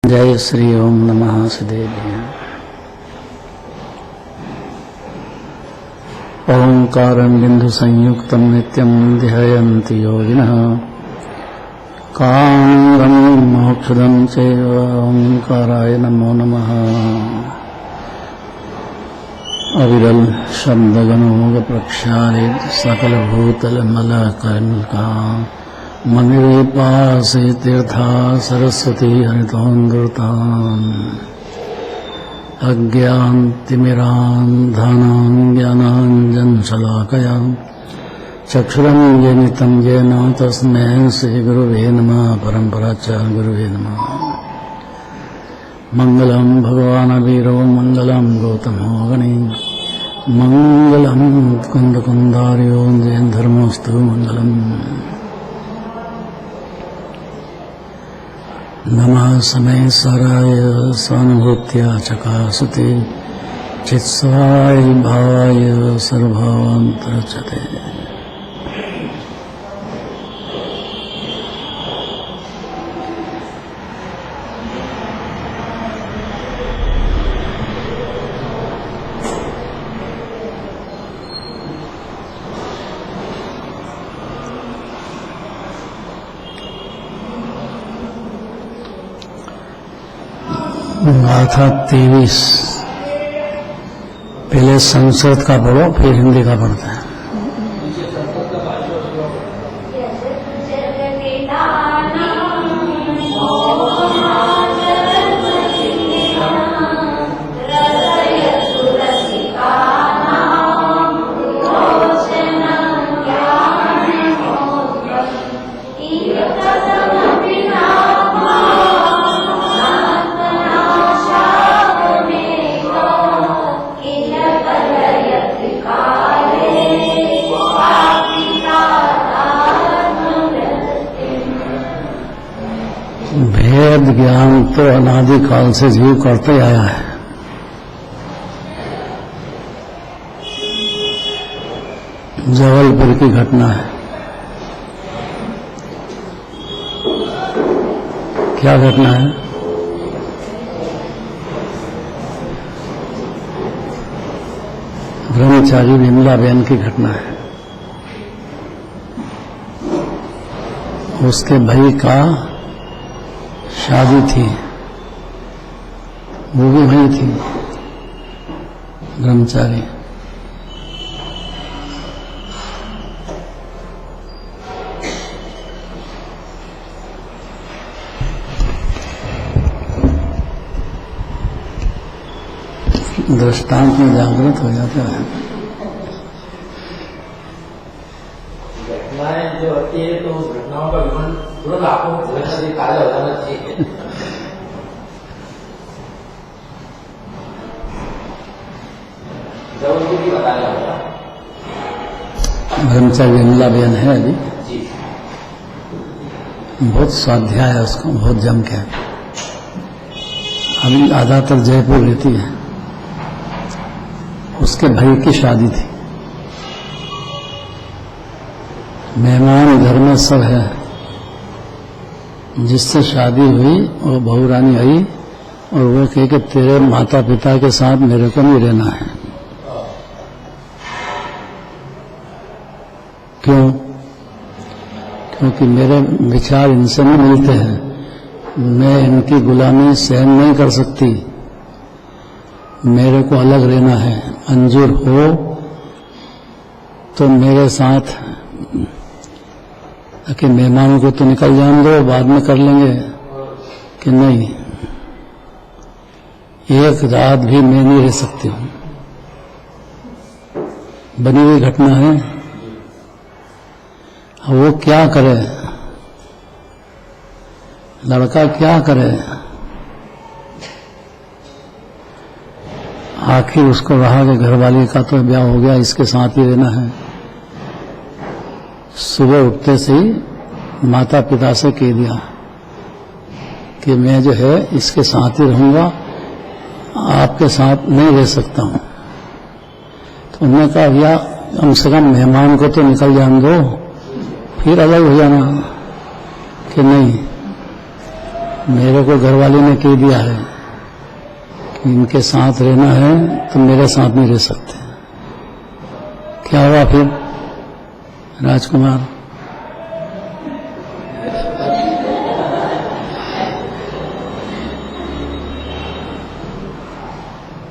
जय श्री ओम नमः सिद्धेभ्य। ओंकारं बिंदु संयुक्तं नित्यं ध्यायन्ति योगिनः कामं मोक्षदं चैव ओंकाराय नमो नमः। अविरल शब्दगणोग प्रक्षालित सकल भूतल मलकर्णिका मणिपासे तीर्था सरस्वती हरितोन्दृतान् अज्ञानतिमिरान्धनान् ज्ञानाञ्जनशलाकया चक्षुरं येन येन तस्मै श्रीगुरुवे नमः। परम्पराचार्य गुरुवे नमः। मंगलम भगवान् वीरो मंगलम गौतमो गणे मंगलम कुंदकुंदार्यो जैन धर्मोस्तु मंगलम। नमः समय सराय स्वानुभूत्या चकासते चित्स्वाय भावाय सर्वभावान्तरचते। गाथा 23 पहले संस्कृत का पढ़ो फिर हिंदी का पढ़ते हैं। वेद ज्ञान तो अनादि काल से जीव करते आया है। जबलपुर की घटना है। क्या घटना है? ब्रह्मचारी विमलाबेन की घटना है। उसके भाई का शादी थी, वो भी वहीं थी ब्रह्मचारी। दृष्टांत में जागृत हो जाता है। घटनाएं जो होती है तो घटनाओं का विवरण तुरंत आपको ताजा हो जाना चाहिए। जबलपुर की बताया होगा। ब्रह्मचारी विमलाबेन है अभी जी, बहुत स्वाध्याय है उसको, बहुत जम के। अभी ज्यादातर जयपुर रहती है। उसके भाई की शादी थी। मेहमान घर में सब है। जिससे शादी हुई वो बहू रानी आई और वो कहे कि तेरे माता पिता के साथ मेरे को नहीं रहना है। क्यों? क्योंकि मेरे विचार इनसे नहीं मिलते हैं। मैं इनकी गुलामी सहन नहीं कर सकती। मेरे को अलग रहना है। मंजूर हो तो मेरे साथ कि मेहमानों को तो निकल जाने दो, बाद में कर लेंगे। कि नहीं, एक रात भी मैं नहीं रह सकती हूँ। बनी हुई घटना है। वो क्या करे, लड़का क्या करे? आखिर उसको रहा कि घरवाली का तो ब्याह हो गया, इसके साथ ही रहना है। सुबह उठते से ही माता पिता से कह दिया कि मैं जो है इसके साथ ही रहूंगा, आपके साथ नहीं रह सकता हूं। तो उन्होंने कहा भैया कम से कम मेहमान को तो निकल जाने दो, फिर अलग हो जाना। कि नहीं, मेरे को घरवाले ने कह दिया है कि इनके साथ रहना है तो मेरे साथ नहीं रह सकते। क्या हुआ फिर राजकुमार?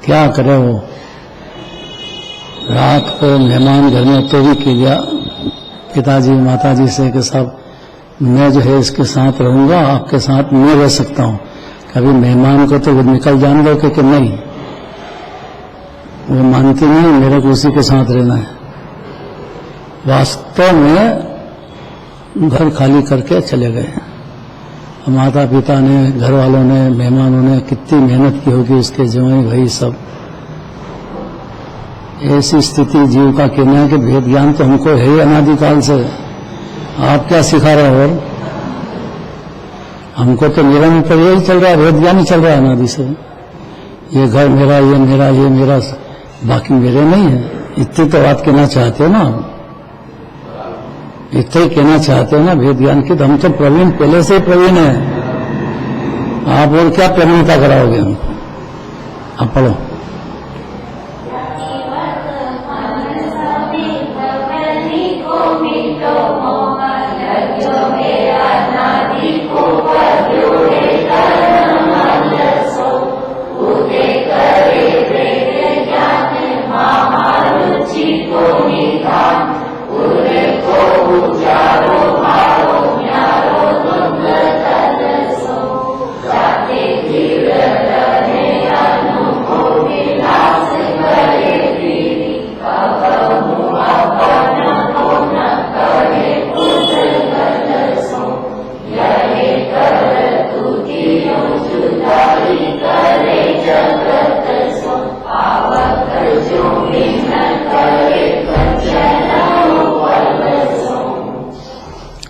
क्या करे वो? रात को मेहमान घर में तो भी कह दिया पिताजी माताजी से कि साहब मैं जो है इसके साथ रहूंगा, आपके साथ नहीं रह सकता हूं। कभी मेहमान को तो निकल जान दो कि नहीं, वो मानती नहीं, मेरे को उसी के साथ रहना है। वास्तव में घर खाली करके चले गए। माता पिता ने, घर वालों ने, मेहमानों ने कितनी मेहनत की होगी, उसके जवाई भाई सब। ऐसी स्थिति जीव का कहना है कि भेद ज्ञान तो हमको है ही अनादिकाल से, आप क्या सिखा रहे हो? हमको तो मेरा में पर यही चल रहा है, भेद ज्ञान ही चल रहा है अनादि से। ये घर मेरा, ये मेरा, ये मेरा, बाकी मेरे नहीं है। इतनी तो बात कहना चाहते हो ना, इतना ही कहना चाहते हो ना भेद ज्ञान की। तो हम तो प्रवीण, पहले से ही प्रवीण है। आप और क्या प्रवीणता कराओगे हमको? आप पढ़ो।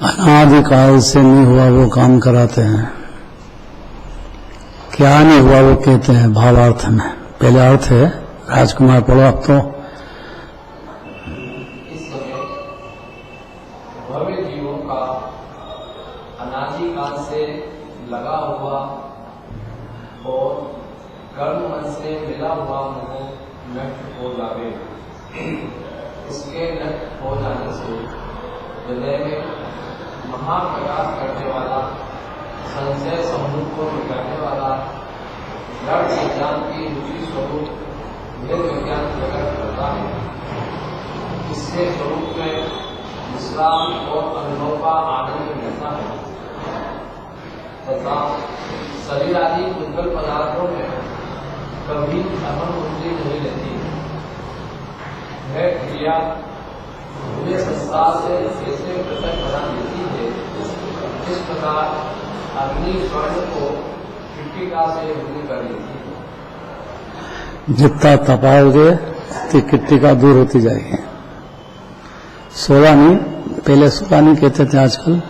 अनादिकाल से नहीं हुआ वो काम कराते हैं। क्या नहीं हुआ वो कहते हैं भावार्थ में। पहले अर्थ है, राजकुमार पढ़ो आप तो। इस समय भव्य जीवों का अनादिकाल से लगा हुआ और कर्म मन से मिला हुआ मोह नष्ट हो जावे। इसके नष्ट हो जाने से हृदय में महाप्रकाश करने वाला, संशय समूह को मिटाने वाला, दृढ़ सिद्धांत की रुचि स्वरूप वेद विज्ञान प्रकट करता है। इससे स्वरूप में विश्राम और अनुभव का आनंद मिलता है तथा शरीर आदि उज्ज्वल पदार्थों में कभी अहम बुद्धि नहीं रहती। वह क्रिया मुझे संसार से कैसे पृथक बना देती है, इस प्रकार अग्नि स्वर्ण को कृत्तिका से दूर कर लेती है। जितना तपाओगे तो कृत्तिका दूर होती जाएगी। सोला नहीं, पहले सोला नहीं कहते थे, आजकल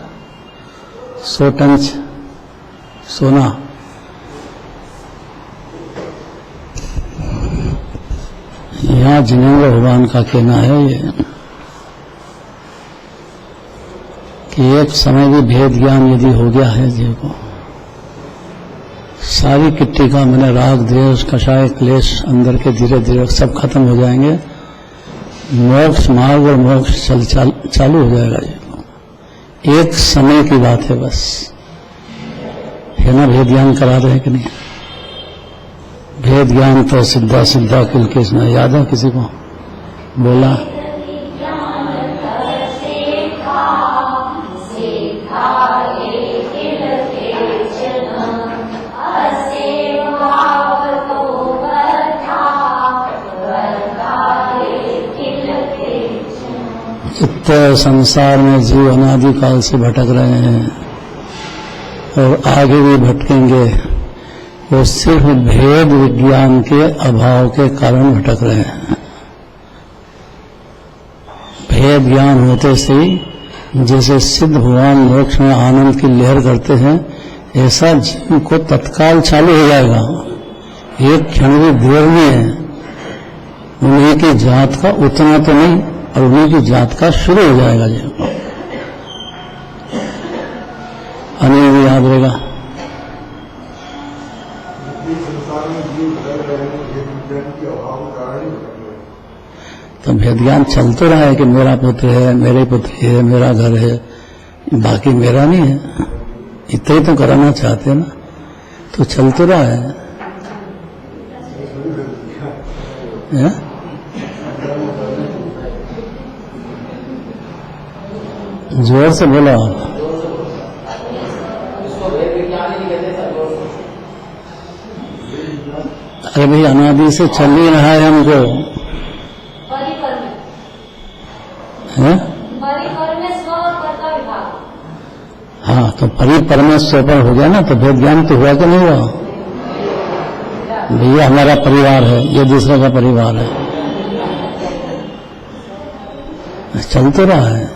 100 टन सोना। यहाँ जिनेंद्र भगवान का कहना है ये कि एक समय भी भेद ज्ञान यदि हो गया है जीव को, सारी कृत्तिका मैंने राग द्वेष कषाय क्लेश अंदर के धीरे धीरे सब खत्म हो जाएंगे। मोक्ष मार्ग और मोक्ष चालू हो जाएगा जीव को। एक समय की बात है बस, है ना? भेद ज्ञान करा रहे हैं कि नहीं? भेद ज्ञान तो सिद्धा सिद्धा किल कृष्ण, याद है किसी को? बोला इतने संसार में जीव अनादिकाल से भटक रहे हैं और आगे भी भटकेंगे। वो सिर्फ भेद विज्ञान के अभाव के कारण भटक रहे हैं। भेद ज्ञान होते से ही जैसे सिद्ध भगवान मोक्ष में आनंद की लहर करते हैं, ऐसा जीव को तत्काल चालू हो जाएगा। एक क्षण भी देर नहीं है। उन्हीं की जात का उतना तो नहीं, और उन्हीं की जात का शुरू हो जाएगा जीव। अनिल भी याद रहेगा, संसार में जीव रह रहे हैं, भेद विज्ञान के अभाव के कारण ही बने हुए हैं। तो भेद ज्ञान चल तो रहा है कि मेरा पुत्र है, मेरी पुत्री है, मेरा घर है, बाकी मेरा नहीं है, इतना ही तो कराना चाहते हैं ना, तो चल तो रहा है। जोर से बोलो आप। अरे भाई अनादि से चल ही रहा है हमको, है? हाँ, तो परमेश्वर पर हो गया ना, तो भेद ज्ञान तो हुआ कि नहीं हुआ? भैया हमारा परिवार है, ये दूसरे का परिवार है, चल तो रहा है।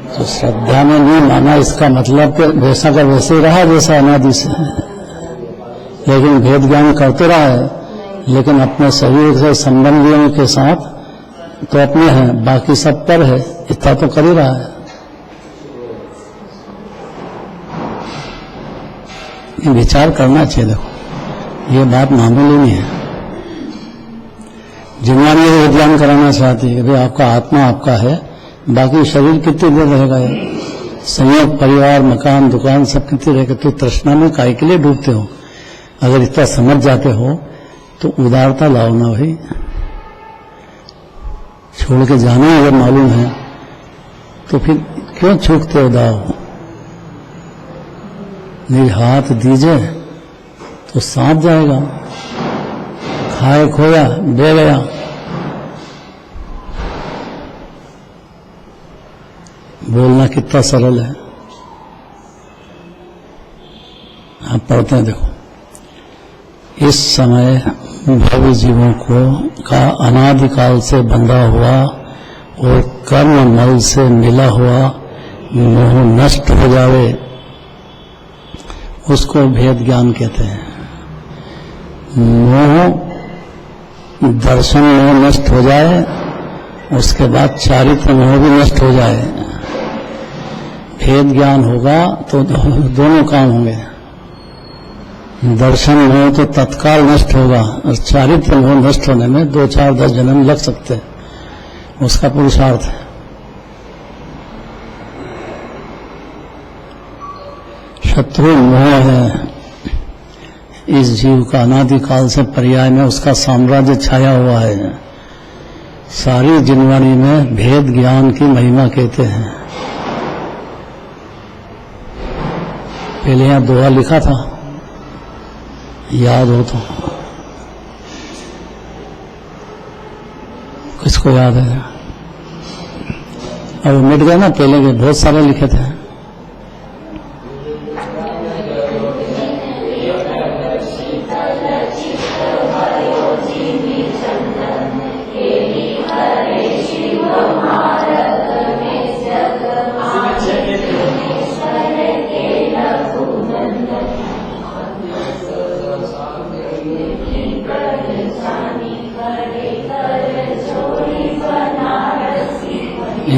तो श्रद्धा में नहीं माना, इसका मतलब कि वैसा का वैसे ही रहा जैसा अनादि से है, लेकिन भेद ज्ञान करते रहा है, लेकिन अपने शरीर से संबंधियों के साथ तो अपने हैं, बाकी सब पर है, इतना तो कर ही रहा है। ये विचार करना चाहिए। देखो ये बात मामूली नहीं है। जिन्होंने ये ज्ञान कराना चाहती है कि भाई आपका आत्मा आपका है, बाकी शरीर कितनी देर रहेगा, ये संयोग परिवार मकान दुकान सब कितनी रहेगा, तो तृष्णा में काहे के लिए डूबते हो? अगर इतना समझ जाते हो तो उदारता लाओ ना भाई, छोड़ के जाना अगर मालूम है तो फिर क्यों छूटते हो दाव? मेरे हाथ दीजिए तो साथ जाएगा, खाए खोया दे गया। बोलना कितना सरल है, आप पढ़ते हैं। देखो इस समय भव्य जीवों को का अनादिकाल से बंधा हुआ और कर्म मल से मिला हुआ मोह नष्ट हो जावे, उसको भेद ज्ञान कहते हैं। मोह दर्शन मोह नष्ट हो जाए, उसके बाद चारित्र मोह भी नष्ट हो जाए, भेद ज्ञान होगा तो दोनों काम होंगे। दर्शन मोह तो तत्काल नष्ट होगा और चारित्र मोह नष्ट होने में 2, 4, 10 जन्म लग सकते हैं, उसका पुरुषार्थ है। शत्रु मोह है इस जीव का, अनादिकाल से पर्याय में उसका साम्राज्य छाया हुआ है। सारी जिनवाणी में भेद ज्ञान की महिमा कहते हैं। पहले यहां दोहा लिखा था, याद हो तो, किसको याद है? अब मिट गए ना, पहले के बहुत सारे लिखे थे।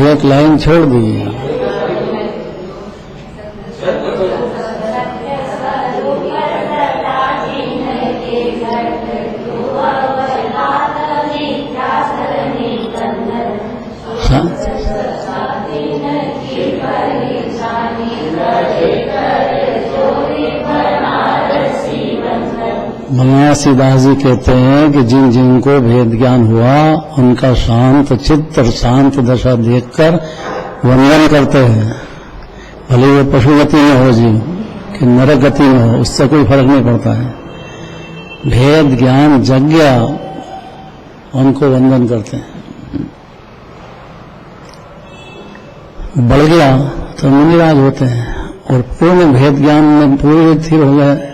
एक लाइन छोड़ दी। मौलाना दास जी कहते हैं कि जिन जिनको भेद ज्ञान हुआ उनका शांत चित्त और शांत दशा देखकर वंदन करते हैं, भले वो पशु गति में हो जीव कि नरक गति में हो, उससे कोई फर्क नहीं पड़ता है। भेद ज्ञान जग गया, उनको वंदन करते हैं। बढ़ गया तो मुनिराज होते हैं, और पूर्ण भेद ज्ञान में पूरे स्थिर हो गए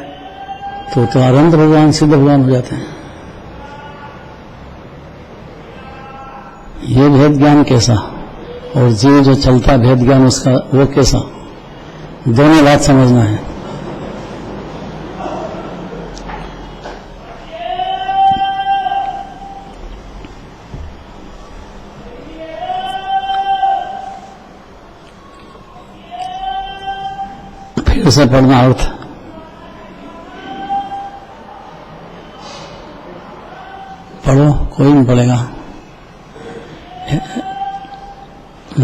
तो अनंत भगवान सिद्ध भगवान हो जाते हैं। ये भेद ज्ञान कैसा, और जीव जो चलता भेद ज्ञान उसका वो कैसा, दोनों बात समझना है। कैसे पढ़ना अर्थ? पढ़ो, कोई नहीं पढ़ेगा।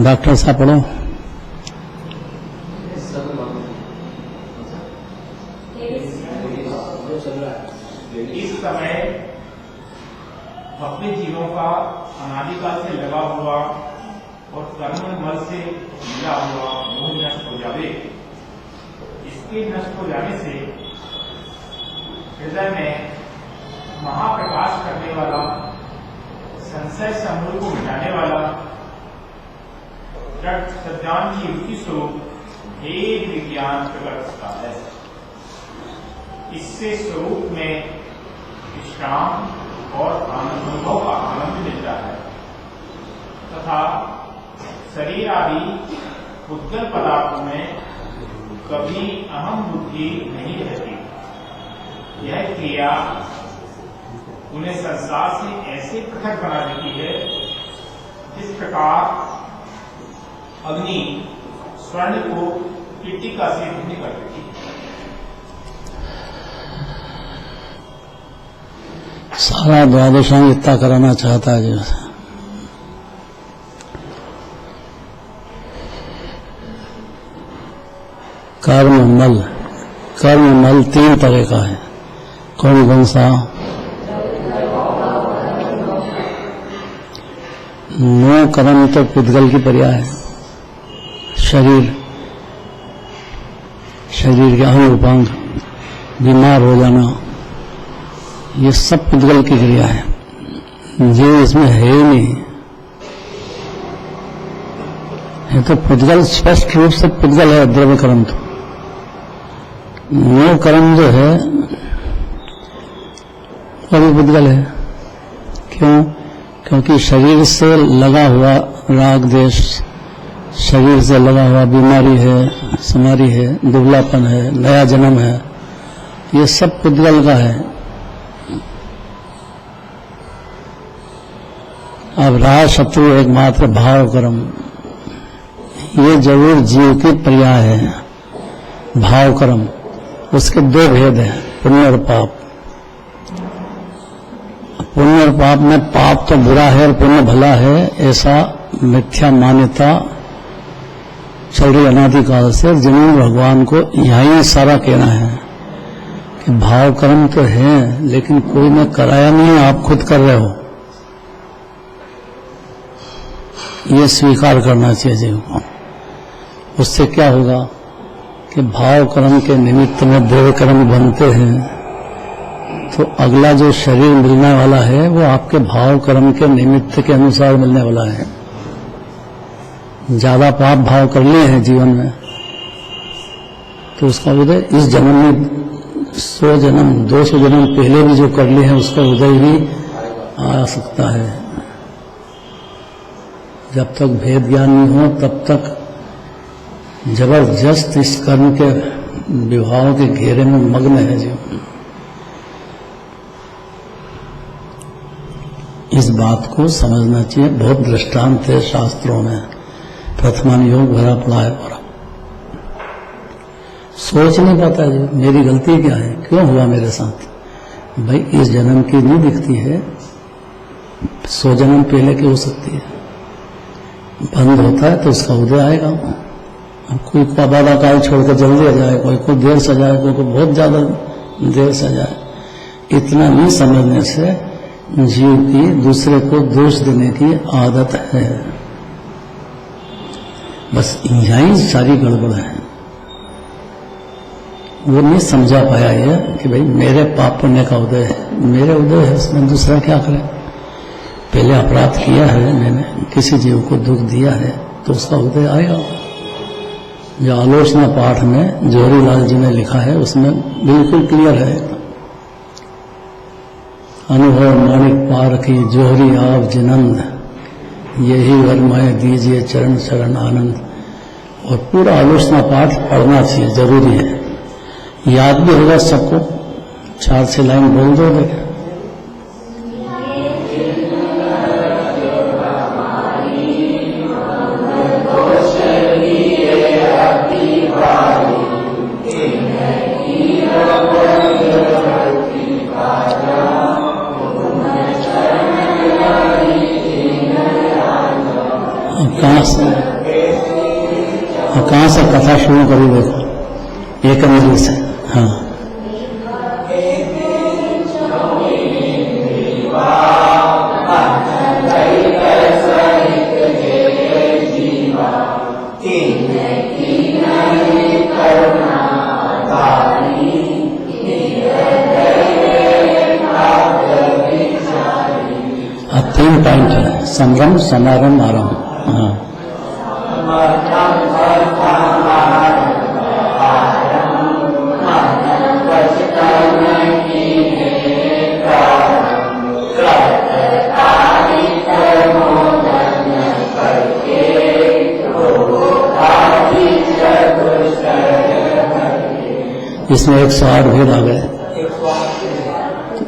डॉक्टर साहब पढ़ो। इस समय अपने जीवों का अनादिकाल से लगा हुआ और कर्म मल से मिला हुआ मोह नष्ट हो जावे। इसके नष्ट हो जाने से हृदय में महाप्रकाश करने वाला, संशय समूह को मिटाने वाला, दृढ़ सज्ञान की युक्ति स्वरूप भेद विज्ञान प्रकट होता है। इससे स्वरूप में विश्राम और अनुभव का आनंद मिलता है तथा शरीर आदि उद्गल पदार्थों में कभी अहम बुद्धि नहीं रहती। यह क्रिया उन्हें संसार से ऐसे पृथक बना देती है जिस प्रकार अग्नि स्वर्ण को पीटिका से भिन्न कर देती है। सारा द्वादशांग इतना कराना चाहता है जो कर्म मल 3 तरह का है। कौन सा? नो कर्म तो पुद्गल की पर्याय है। शरीर के अंग उपांग, बीमार हो जाना, ये सब पुद्गल की क्रिया है। ये इसमें है ही नहीं। ये तो पुद्गल स्पष्ट रूप से पुद्गल है। द्रव्य कर्म तो नो कर्म जो है वो भी पुद्गल है। क्यों? क्योंकि शरीर से लगा हुआ राग देश, शरीर से लगा हुआ बीमारी है, समारी है, दुबलापन है, नया जन्म है, ये सब पुद्गल का है। अब राज शत्रु एकमात्र भाव कर्म, ये जरूर जीव की पर्याय है। भाव कर्म, उसके 2 भेद हैं, पुण्य और पाप। पुण्य और पाप में पाप तो बुरा है और पुण्य भला है, ऐसा मिथ्या मान्यता चल रही अनादिकाल से। जिन्होंने भगवान को यही सारा कहना है कि भाव कर्म तो है लेकिन कोई ने कराया नहीं, आप खुद कर रहे हो। ये स्वीकार करना चाहिए जीव को। उससे क्या होगा कि भाव कर्म के निमित्त में द्रव्य कर्म बनते हैं, तो अगला जो शरीर मिलने वाला है वो आपके भाव कर्म के निमित्त के अनुसार मिलने वाला है। ज्यादा पाप भाव कर लिए हैं जीवन में तो उसका उदय इस जन्म में 100 जन्म 200 जन्म पहले भी जो कर लिए हैं उसका उदय भी आ सकता है। जब तक भेद ज्ञान नहीं हो तब तक जबरदस्त इस कर्म के विभाव के घेरे में मग्न है जीवन। इस बात को समझना चाहिए। बहुत दृष्टांत है शास्त्रों में। प्रथमान योग भरा पड़ा है और सोच नहीं पाता जी मेरी गलती क्या है, क्यों हुआ मेरे साथ। भाई इस जन्म की नहीं दिखती है, 100 जन्म पहले की हो सकती है। बंद होता है तो उसका उदय आएगा। कोई को आबादा काल छोड़कर जल्दी आ जाए, कोई को देर से जाए, कोई को बहुत ज्यादा देर से जाए। इतना नहीं समझने से जीव की दूसरे को दोष देने की आदत है। बस यही सारी गड़बड़ है। वो नहीं समझा पाया ये कि भाई मेरे पाप पुण्य का उदय है, मेरे उदय है, उसमें दूसरा क्या करे। पहले अपराध किया है मैंने, किसी जीव को दुख दिया है तो उसका उदय आएगा। जो आलोचना पाठ में जोहरीलाल जी ने लिखा है उसमें बिल्कुल क्लियर है। अनुभव माणिक पार की जोहरी आप जिनंद, यही वरमाए दीजिए चरण शरण आनंद। और पूरा आलोचना पाठ पढ़ना चाहिए, जरूरी है। याद भी होगा सबको, 4-6 लाइन बोल दो देखे। कहाँ से कथा शुरू करी देखो, एक अंजलि से। हाँ, अब 3 पॉइंट है, संगम, समारंभ, आरंभ। हाँ, इसमें 108 भेद आ गए,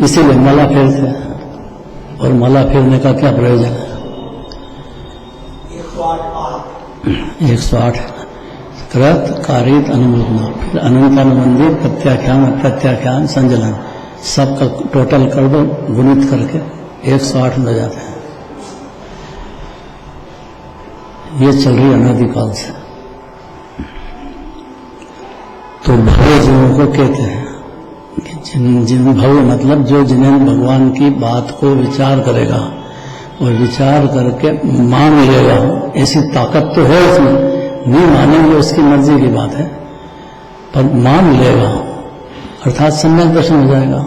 इसीलिए माला फेरते हैं। और माला फेरने का क्या प्रयोजन है? 108 कृत कारित अनुमोदना, फिर अनंत अनुबंधी, प्रत्याख्यान, अप्रत्याख्यान, संजलन, सबका टोटल कर दो, गुणित करके 108 हो जाते हैं। ये चल रही अनादिकाल से। तो भव्य जीवों को कहते हैं कि जिन भव्य मतलब जो जिन्हें भगवान की बात को विचार करेगा और विचार करके मान लेगा, ऐसी ताकत तो है उसमें, नहीं मानेंगे उसकी मर्जी की बात है, पर मान लेगा अर्थात सम्यक दर्शन हो जाएगा।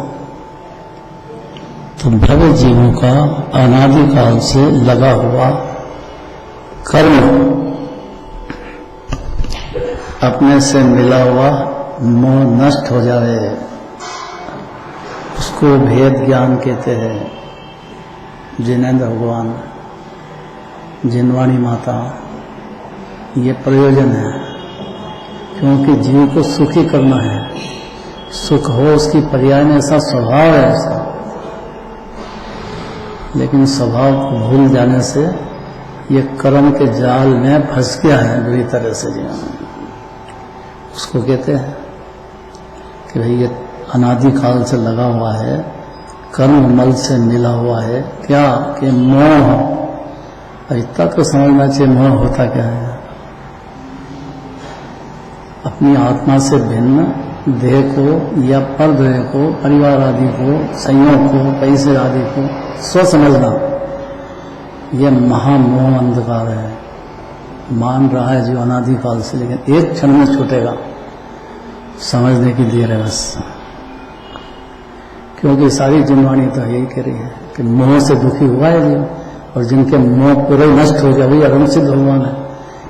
तो भव्य जीवों का अनादिकाल से लगा हुआ कर्म, अपने से मिला हुआ मोह नष्ट हो जाए, उसको भेद ज्ञान कहते हैं। जिनेंद्र भगवान, जिनवाणी माता, ये प्रयोजन है, क्योंकि जीव को सुखी करना है। सुख हो उसकी पर्याय में, ऐसा स्वभाव है उसका, लेकिन स्वभाव को भूल जाने से ये कर्म के जाल में फंस गया है बुरी तरह से जीवन। उसको कहते हैं कि भाई ये अनादिकाल से लगा हुआ है, कर्म मल से मिला हुआ है। क्या कि मोह, इतना तो समझना चाहिए मोह होता क्या है। अपनी आत्मा से भिन्न देह को या पर देह को, परिवार आदि को, संयोग को, पैसे आदि को स्व समझना, यह महामोह अंधकार है। मान रहा है जो अनादिकाल से, लेकिन एक क्षण में छूटेगा, समझने की देर है बस। क्योंकि सारी जिनवाणी तो यही कह रही है कि मोह से दुखी हुआ है जीव, और जिनके मोह पूरे नष्ट हो गया, वही अरुण सिद्ध भगवान है।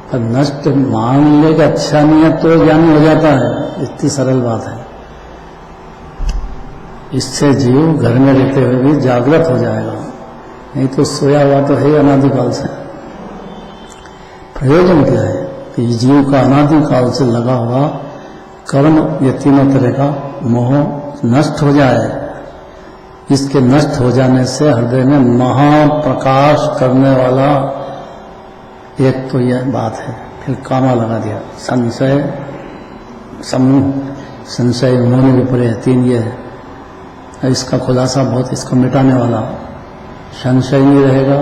पर नष्ट मान लेगा अच्छा नहीं है तो ज्ञानी हो जाता है, इतनी सरल बात है। इससे जीव घर में रहते हुए भी जागृत हो जाएगा, नहीं तो सोया हुआ तो है अनादिकाल से। प्रयोजन क्या है कि जीव का अनादिकाल से लगा हुआ कर्म, ये तीनों तरह का मोह नष्ट हो जाए। इसके नष्ट हो जाने से हृदय में महाप्रकाश करने वाला एक तो यह बात है। फिर कामा लगा दिया, संशय समूह, संशय मोह के परे 3 ये है। इसका खुलासा बहुत, इसको मिटाने वाला संशय नहीं रहेगा,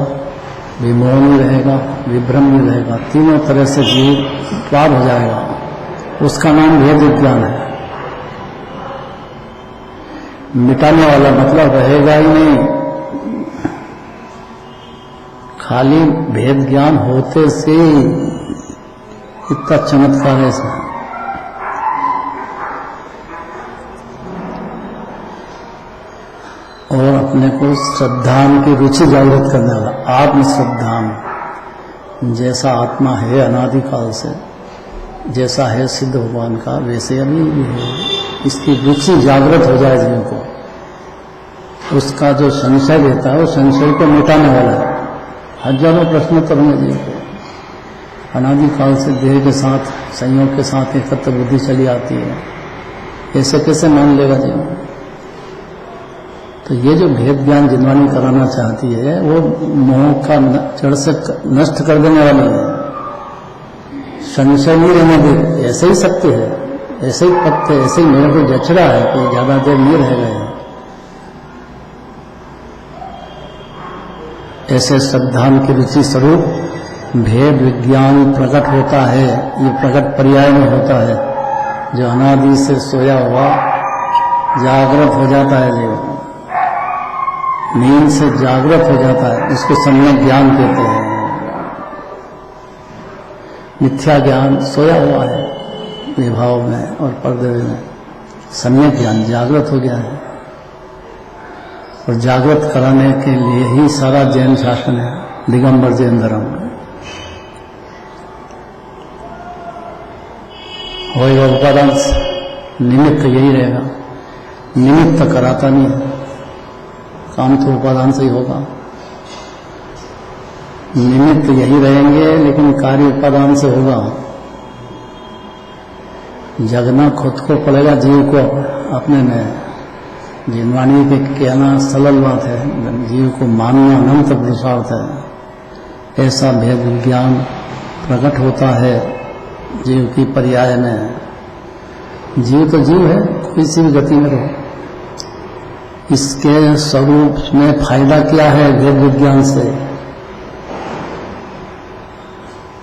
विमोह नहीं रहेगा, विभ्रम नहीं रहेगा, तीनों तरह से जीव पार हो जाएगा। उसका नाम भेद विज्ञान है। मिटाने वाला मतलब रहेगा ही नहीं, खाली भेद ज्ञान होते से इतना चमत्कार है इसमें। और अपने को श्रद्धान की रुचि जागृत करने वाला, आत्म श्रद्धान, जैसा आत्मा है अनादिकाल से, जैसा है सिद्ध भगवान का, वैसे अभी भी है। इसकी रुचि जागृत हो जाए जीव को, उसका जो संशय रहता है वो संशय को मिटाने वाला है। हजारों प्रश्न तो होंगे जीव को, अनादिकाल से देह के साथ, संयोग के साथ एकत्र बुद्धि चली आती है, ऐसे कैसे मान लेगा जीव। तो ये जो भेद ज्ञान जिनवाणी कराना चाहती है, वो मोह का जड़ से नष्ट कर देने वाली है। संशय नहीं रहने दे, ऐसे ही सत्य है, ऐसे ही पत्ते, ऐसे ही मेरे को जचड़ा है कि ज्यादा देर नहीं रह गए। ऐसे श्रद्धान की रुचि स्वरूप भेद विज्ञान प्रकट होता है, ये प्रकट पर्याय में होता है। जो अनादि से सोया हुआ जागृत हो जाता है, जो नींद से जागृत हो जाता है, उसको सम्यक ज्ञान कहते हैं। मिथ्या ज्ञान सोया हुआ है विभाव में और पर्दे में, सम्यक ज्ञान जागृत हो गया है। और जागृत कराने के लिए ही सारा जैन शासन है, दिगंबर जैन धर्म। होएगा उपादान निमित्त यही रहेगा, निमित्त कराता नहीं है, काम तो उपादान से ही होगा। निमित्त यही रहेंगे लेकिन कार्य उपादान से होगा। जगना खुद को पड़ेगा, जीव को अपने में। जिनवाणी के कहना सरल बात है, जीव को मानना अनंत पुरुषार्थ है। ऐसा भेद विज्ञान प्रकट होता है जीव की पर्याय में। जीव तो जीव है, कोई सी भी गति में रहो। इसके स्वरूप में फायदा क्या है भेद विज्ञान से?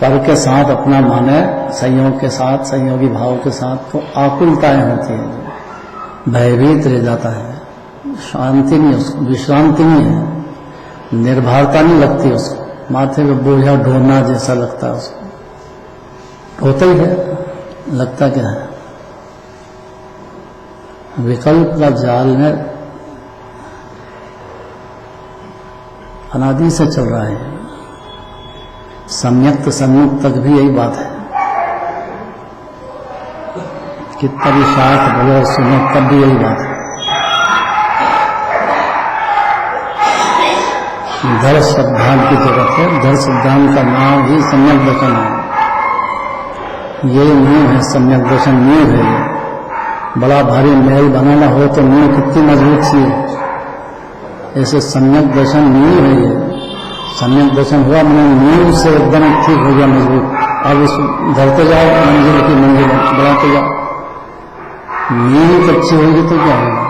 पर के साथ अपना माने, संयोग के साथ, संयोगी भाव के साथ, तो आकुलताएं होती हैं, भयभीत रह जाता है, शांति नहीं, उसको विश्रांति नहीं है, निर्भरता नहीं लगती उसको, माथे पे बोझा ढोना जैसा लगता है उसको। होता ही है, लगता क्या है? विकल्प का जाल में अनादि से चल रहा है। सम्यक्त सम्यक तक भी यही बात है। कितना भी शास्त्र बोलो और सुनो, तब भी यही बात है। धर्म सिद्धांत की जरूरत है। धर्म सिद्धांत का नाम ही सम्यक दर्शन है। ये नींव है, सम्यक दर्शन नींव है। ये बड़ा भारी महल बनाना हो तो नींव कितनी मजबूत सी है, ऐसे सम्यक दर्शन नींव है। ये सम्यक दर्शन हुआ, मैंने नींव से एकदम ठीक हो गया, मजबूत। अब इस धरते जाओ, मंजिल की मंजिल बढ़ाते जाओ। नींव अच्छी होगी तो क्या होगा?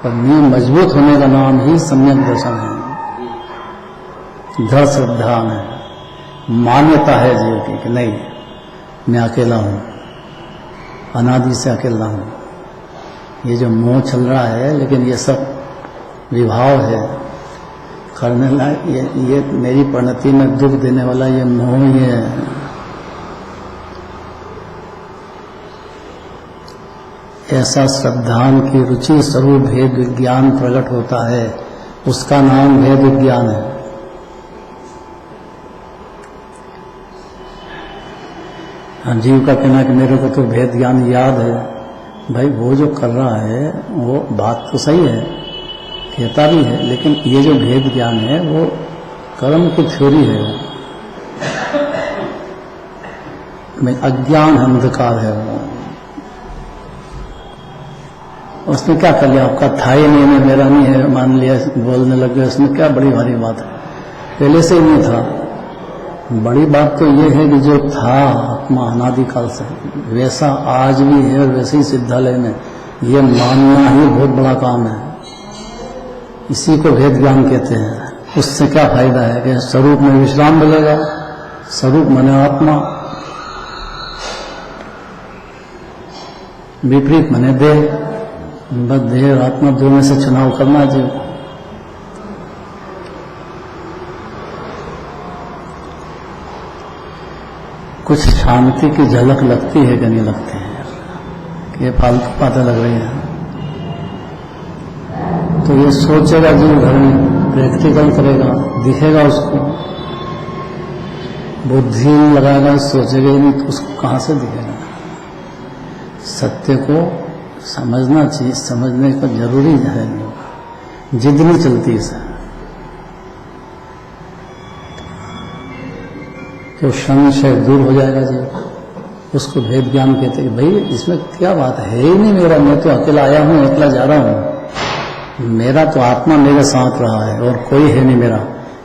पर नींव मजबूत होने का नाम ही सम्यक दर्शन है, धर्म सिद्धांत है। मान्यता है जीव की कि नहीं, मैं अकेला हूं, अनादि से अकेला हूं। ये जो मोह चल रहा है, लेकिन ये सब विभाव है करने लायक। ये मेरी परिणति में दुख देने वाला ये मोह ही है। ऐसा श्रद्धान की रुचि स्वरूप भेद विज्ञान प्रकट होता है, उसका नाम भेद विज्ञान है। जीव का कहना कि मेरे को तो भेद ज्ञान याद है। भाई वो जो कर रहा है वो बात तो सही है, कहता भी है, लेकिन ये जो भेद ज्ञान है वो कर्म की थ्योरी है। मैं अज्ञान अंधकार है वो। उसने क्या कर लिया? आपका था ही नहीं, मेरा नहीं है मान लिया, बोलने लग गया। उसमें क्या बड़ी भारी बात है? पहले से ही नहीं था। बड़ी बात तो ये है कि जो था आत्मा अनादिकाल से, वैसा आज भी है और वैसे ही सिद्धालय में, ये मानना ही बहुत बड़ा काम है। इसी को भेद ज्ञान कहते हैं। उससे क्या फायदा है कि स्वरूप में विश्राम मिलेगा। स्वरूप माने आत्मा, विपरीत माने देह। बस देह और आत्मा दो में से चुनाव करना चाहिए। कुछ शांति की झलक लगती है कि नहीं लगती है? ये फालतू बातें लग रही है तो ये सोचेगा जीव घर में, प्रैक्टिकल करेगा, दिखेगा उसको। बुद्धि लगाएगा, सोचेगा ही नहीं तो उसको कहां से दिखेगा? सत्य को समझना चाहिए, समझने का जरूरी है। जिद नहीं चलती इसे कि संशय दूर हो जाएगा जी। उसको भेद ज्ञान कहते हैं। भाई इसमें क्या बात है ही नहीं मेरा, मैं तो अकेला आया हूं, अकेला जा रहा हूं। मेरा तो आत्मा मेरे साथ रहा है और कोई है नहीं मेरा,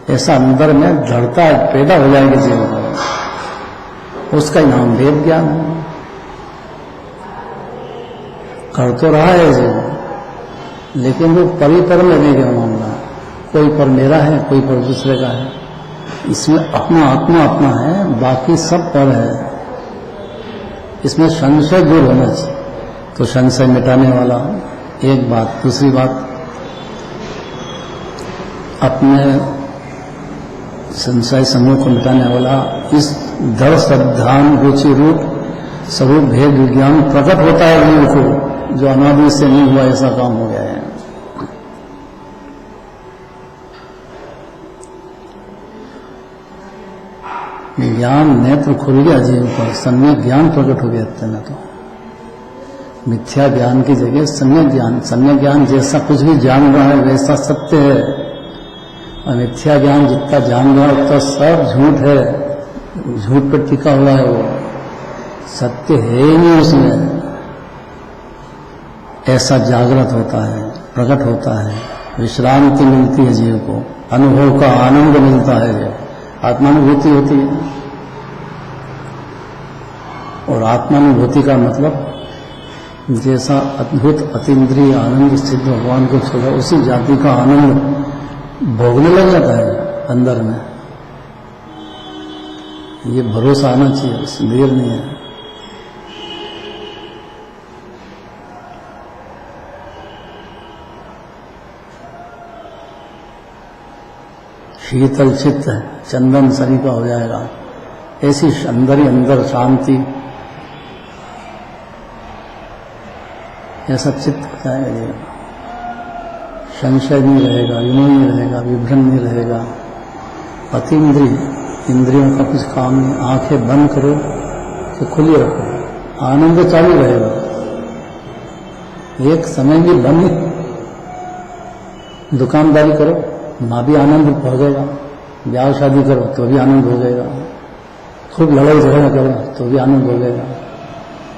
ऐसा अंदर में दृढ़ता पैदा हो जाएगी जीवन में। उसका नाम भेद ज्ञान है। कर तो रहा है जीवन, लेकिन वो परिपर में नहीं गया मामला। कोई पर मेरा है, कोई पर दूसरे का है। इसमें अपना आत्मा अपना है, बाकी सब पर है। इसमें संशय दूर होना चाहिए, तो संशय मिटाने वाला एक बात। दूसरी बात, अपने संशय समूह को मिटाने वाला इस दृढ़ श्रद्धान रुचि रूप स्वरूप भेद विज्ञान प्रकट होता है जीव को, जो अनादि से नहीं हुआ ऐसा काम हो गया है। ज्ञान नेत्र खुल गया जीव पर, सम्यक ज्ञान प्रकट हो गया। इतना तो मिथ्या ज्ञान की जगह सम्यक ज्ञान, सम्यक ज्ञान जैसा कुछ भी जान रहा है वैसा सत्य है, और मिथ्या ज्ञान जितना जान रहा है उतना सब झूठ है, झूठ पर टिका हुआ है, वो सत्य है ही नहीं उसमें। ऐसा जागृत होता है, प्रकट होता है, विश्रांति मिलती है जीव को, अनुभव का आनंद मिलता है, आत्मानुभूति होती है। और आत्मानुभूति का मतलब जैसा अद्भुत अतीन्द्रिय आनंद सिद्ध भगवान को छोड़ा, उसी जाति का आनंद भोगने लग जाता है अंदर में। ये भरोसा आना चाहिए, देर नहीं है। शीतल चित्त चंदन सरी का हो जाएगा, ऐसी अंदर ही अंदर शांति, ऐसा चित्त हो जाएगा जीवन। संशय नहीं रहेगा, विमोह नहीं रहेगा, विभ्रम नहीं रहेगा। अतीन्द्रिय, इंद्रियों का कुछ काम नहीं, आंखें बंद करो तो खुली रखो, आनंद चालू रहेगा, एक समय भी बंद नहीं। दुकानदारी करो ना भी आनंद भोगेगा, ब्याह शादी करो तो भी आनंद भोगेगा, खूब लड़ाई झगड़ा करो तो भी आनंद भोगेगा,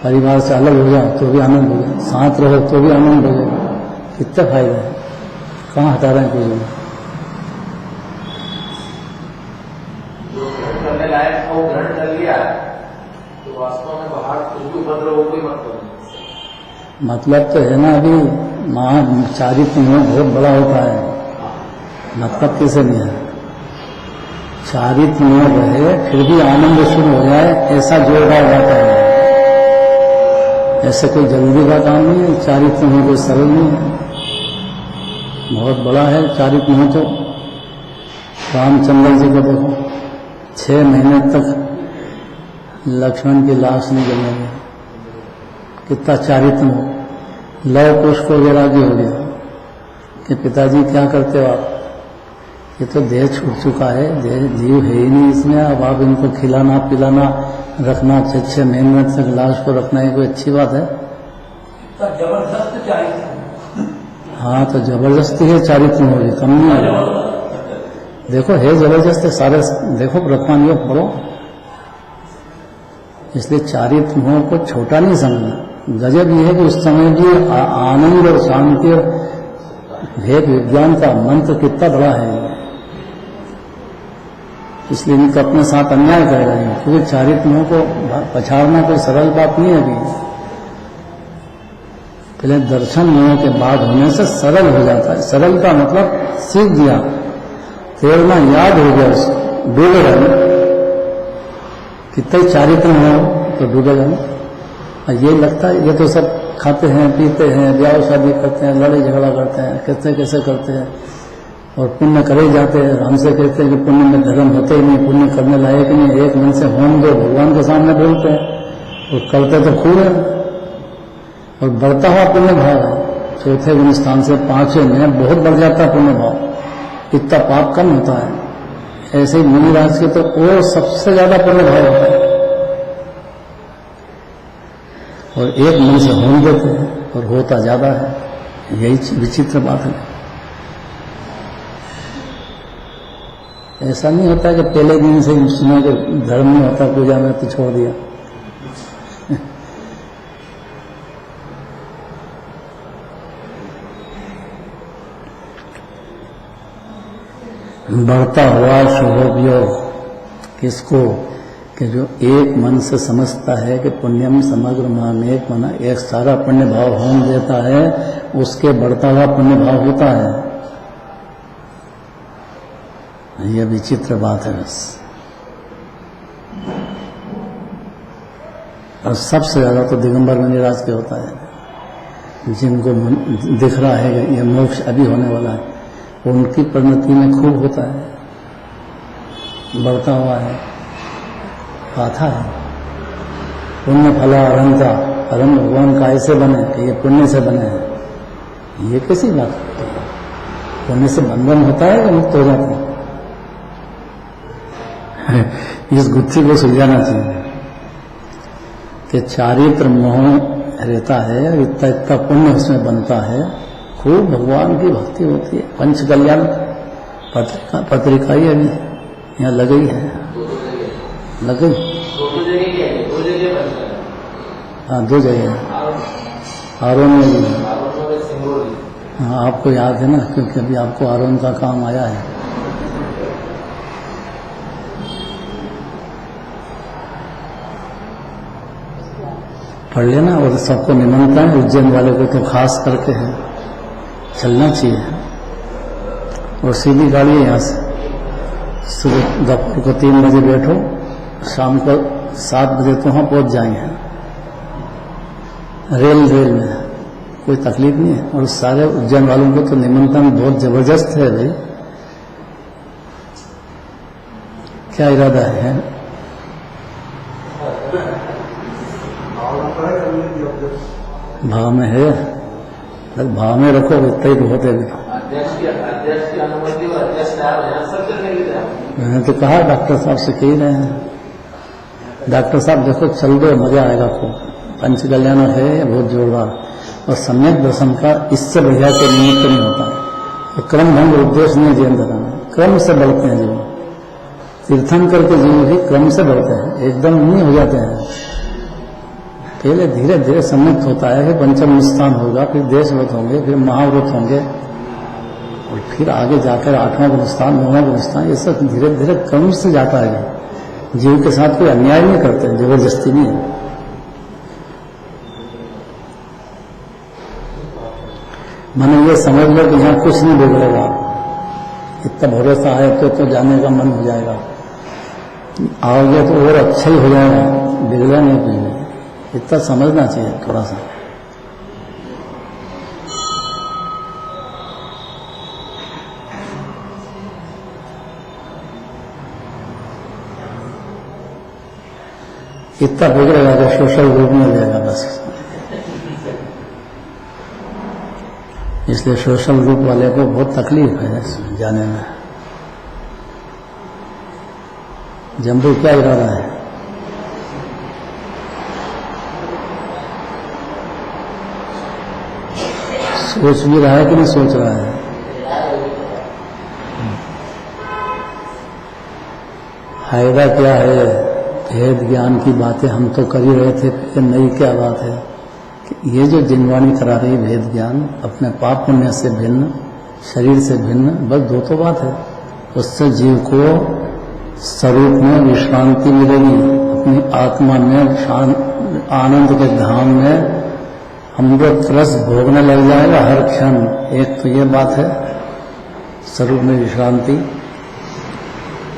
परिवार से अलग हो जाओ तो भी आनंद भोगेगा, साथ रहो तो भी आनंद भोगेगा। कितना फायदा है, कहाँ हटा रहे हैं कुछ भी। जो ग्रहण करने लायक वो ग्रहण कर लिया तो वास्तव में बाहर कुछ भी उपद्रव हो, कोई मतलब नहीं। मतलब तो है ना, अभी चारित्र में बहुत बड़ा होता है, मतलब कैसे नहीं है। चारित्र में रहे फिर भी आनंद शुरू हो जाए, ऐसा जोरदार जाता है। ऐसे कोई जल्दी का काम नहीं है, चारित्र में कोई सरल नहीं है, बहुत बड़ा है चारित्र में। तो रामचंद्र जी को देखो, 6 महीने तक लक्ष्मण की लाश नहीं जलेगी, कितना चारित्र हो। लव कुश को वैराग्य हो गया कि पिताजी क्या करते हो आप, ये तो देह छूट चुका है, देह जीव है ही नहीं इसमें, अब आप इनको खिलाना पिलाना रखना, 6 महीने तक लाश को रखना, ये कोई अच्छी बात है? जबरदस्त चाहिए। हाँ, तो जबरदस्ती है चारित्र होगी, कम नहीं है। देखो है जबरदस्त है सारे, देखो ब्रह्मांड योग पढ़ो। इसलिए चारित्र मोह को छोटा नहीं समझना। गजब ये है कि उस समय भी आनंद और शांति और भेद विज्ञान का मंत्र कितना बड़ा है। इसलिए इनको अपने साथ अन्याय करेगा, क्योंकि चारित्र मोह को पछाड़ना कोई सरल बात नहीं है। अभी पहले दर्शन मोह के बाद होने से सरल हो जाता है। सरल का मतलब सीख दिया, तैरना याद हो गया, उसको डूबेगा नहीं। कितना चारित्र हो तो डूबेगा नहीं। ये लगता है ये तो सब खाते हैं पीते हैं, ब्याह शादी करते हैं, लड़ाई झगड़ा करते हैं, कैसे कैसे करते हैं, और पुण्य करे जाते हैं। हमसे कहते हैं कि पुण्य में धर्म होते ही नहीं, पुण्य करने लायक नहीं। एक मन से होम दो, भगवान के सामने बोलते हैं, और करते तो खूब है, और बढ़ता हुआ पुण्य भाव है। 4थे गुण स्थान से 5वें में बहुत बढ़ जाता है पुण्य भाव, इतना पाप कम होता है। ऐसे ही मुनिराज के तो और सबसे ज्यादा पुण्य भाव होता है, और एक मन से होम देते हैं और होता ज्यादा है। यही विचित्र बात है। ऐसा नहीं होता कि पहले दिन से सुना कि धर्म नहीं होता पूजा में तो छोड़ दिया। बढ़ता हुआ शुभयोग किसको, कि जो एक मन से समझता है कि पुण्यम समग्र मान, एक मन एक सारा पुण्य भाव होम देता है, उसके बढ़ता हुआ पुण्य भाव होता है। ये विचित्र बात है बस। और सबसे ज्यादा तो दिगंबर मुनिराज के होता है, जिनको दिख रहा है कि ये मोक्ष अभी होने वाला है, उनकी परिणति में खूब होता है, बढ़ता हुआ है, गाथा है। पुण्य फला अरंता, अरम भगवान का ऐसे बने कि ये पुण्य से बने हैं, ये कैसी बात है? पुण्य से बंधन होता है कि मुक्त हो जाता है? इस गुत्थी को सुलझाना चाहिए कि चारित्र मोह रहता है, इतना इतना पुण्य उसमें बनता है, खूब भगवान की भक्ति होती है। पंच कल्याण पत्रिका ही अभी यहाँ लगी है, लगी। हाँ 2 जगह, आरोन में भी। हाँ आपको याद है ना, क्योंकि अभी आपको आरोन का काम आया है। पढ़ लेना, और सबको निमंत्रण है, उज्जैन वाले को तो खास करके है, चलना चाहिए। और सीधी गाड़ी है यहाँ से, सुबह दोपहर को 3 बजे बैठो, शाम को 7 बजे तो वहाँ पहुँच जाएंगे। रेल में कोई तकलीफ नहीं है। और सारे उज्जैन वालों को तो निमंत्रण बहुत जबरदस्त है भाई। क्या इरादा है? भाव में है, भाव में रखो, इतना ही बहुत है। अध्यक्ष की अनुमति और अध्यक्ष सब चलने की तरह। मैंने तो कहा डॉक्टर साहब से कह रहे हैं, डॉक्टर साहब देखो चल दो, मजा आएगा खूब। पंच कल्याण है बहुत जोरदार, और सम्यक दर्शन का इससे बढ़िया के निमित्त नहीं होता। तो क्रम भंग उद्देश्य नहीं जीवन धराना, क्रम से बढ़ते हैं जीवन। तीर्थंकर के जीवन भी क्रम से बढ़ते हैं, एकदम नहीं हो जाते हैं। पहले धीरे धीरे सम्यक्त होता है, फिर पंचम स्थान होगा, फिर देशव्रत होंगे, फिर महाव्रत होंगे, और फिर आगे जाकर 8वां गुणस्थान, 9वां गुणस्थान, ये सब धीरे धीरे क्रम से जाता है। जीव के साथ कोई अन्याय नहीं करते, जबरदस्ती नहीं है। मैंने ये समझ लो कि यहाँ कुछ नहीं बिगड़ेगा, इतना भरोसा है तो जाने का मन हो जाएगा। आओगे तो और अच्छा ही हो जाएगा, बिगड़ेगा नहीं कुछ नहीं। इतना समझना चाहिए थोड़ा सा। इतना बिगड़ेगा तो सोशल ग्रुप में जाएगा बस। इसलिए सोशल ग्रुप वाले को बहुत तकलीफ है जाने में। जम्बू क्या इरादा है? सोच भी रहा है कि नहीं सोच रहा है? फायदा क्या है? भेद ज्ञान की बातें हम तो कर ही रहे थे, फिर नई क्या बात है कि ये जो जिनवाणी करा रही भेद ज्ञान, अपने पाप पुण्य से भिन्न, शरीर से भिन्न, बस 2 तो बात है। उससे जीव को स्वरूप में विश्रांति मिलेगी, अपनी आत्मा में आनंद के धाम में अमृत रस भोगने लग जाएगा हर क्षण। एक तो ये बात है, स्वरूप में विश्रांति।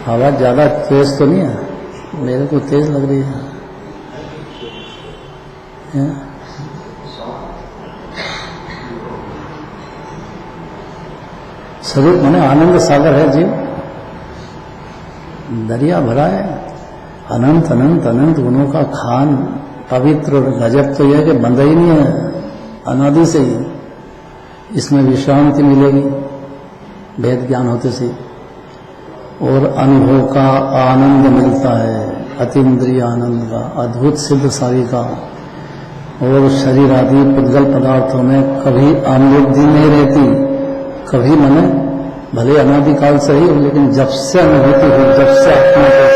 आवाज ज्यादा तेज तो नहीं है? मेरे को तेज लग रही है। स्वरूप माने आनंद सागर है जीव, दरिया भरा है, अनंत अनंत अनंत गुणों का खान, पवित्र। और गजब तो यह कि बंधा ही नहीं है अनादि से ही, इसमें विश्रांति मिलेगी वेद ज्ञान होते से, और अनुभव का आनंद मिलता है, अतीन्द्रिय आनंद का, अद्भुत सिद्ध सारी का। और शरीर आदि पुद्गल पदार्थों में कभी अनुभूति नहीं रहती, कभी मने भले अनादिकाल से ही हो, लेकिन जब से अनुभूति हो, जब से आत्मा को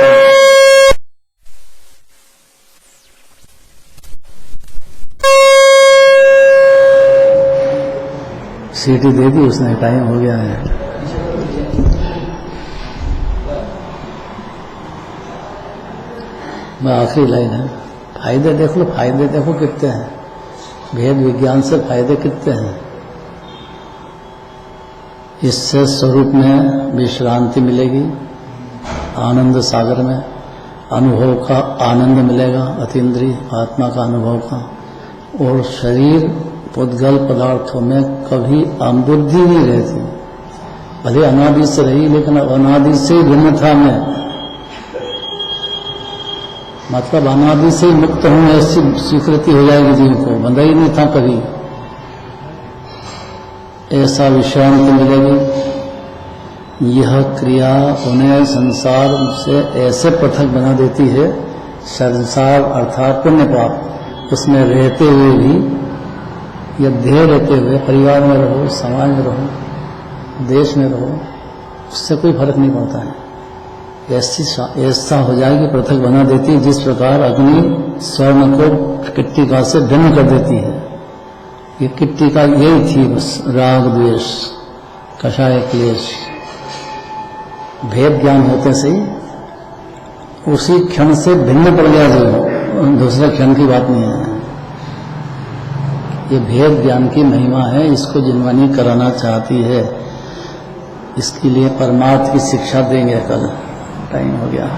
सीटी दे दी उसने, टाइम हो गया है। आखिरी लाइन है, फायदे देख लो, फायदे देखो कितने हैं, भेद विज्ञान से फायदे कितने हैं। इससे स्वरूप में विश्रांति मिलेगी, आनंद सागर में अनुभव का आनंद मिलेगा, अतीन्द्रिय आत्मा का अनुभव का। और शरीर पुद्गल पदार्थों में कभी अबुद्धि नहीं रहती, भले अनादि से रही लेकिन अनादि से भिन्न था मैं, मतलब अनादि से मुक्त हूं ऐसी स्वीकृति हो जाएगी जीव को, बंधा ही नहीं था कभी, ऐसा विश्रांति मिलेगी। यह क्रिया उन्हें संसार से ऐसे पृथक बना देती है, संसार अर्थात पुण्य पाप, उसमें रहते हुए भी या ध्येय रहते हुए परिवार में रहो, समाज में रहो, देश में रहो, उससे कोई फर्क नहीं पड़ता है। ऐसा हो जाएगी, पृथक बना देती है, जिस प्रकार अग्नि स्वर्ण को किट्टिका से भिन्न कर देती है। ये किट्टिका यही थी बस, राग द्वेष कषाय क्लेश, भेद ज्ञान होते से ही उसी क्षण से भिन्न पड़ गया जो, दूसरे क्षण की बात नहीं है। ये भेद ज्ञान की महिमा है, इसको जिनवानी कराना चाहती है, इसके लिए परमार्थ की शिक्षा देंगे कल। टाइम हो गया।